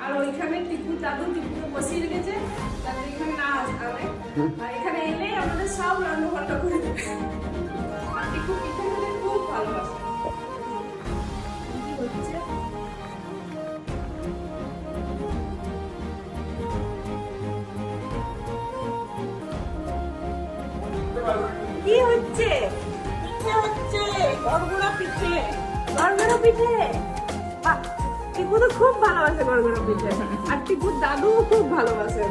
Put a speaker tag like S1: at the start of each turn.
S1: আর ওইখানে টিপু দাদু টিপুকে বসিয়ে রেখেছে যাতে এখানে না আসতে আর এখানে এলেই আমাদের সব রান্নাবান্না করে দেবে। আর টিপু পিঠে খেতে খুব ভালোবাসে। কি হচ্ছে? পিঠে হচ্ছে গড়গড়া পিঠে। গড়গড়া পিঠে টিপু তো খুব ভালোবাসে গড়গড়া পিঠে, আর টিপুর দাদু খুব ভালোবাসে।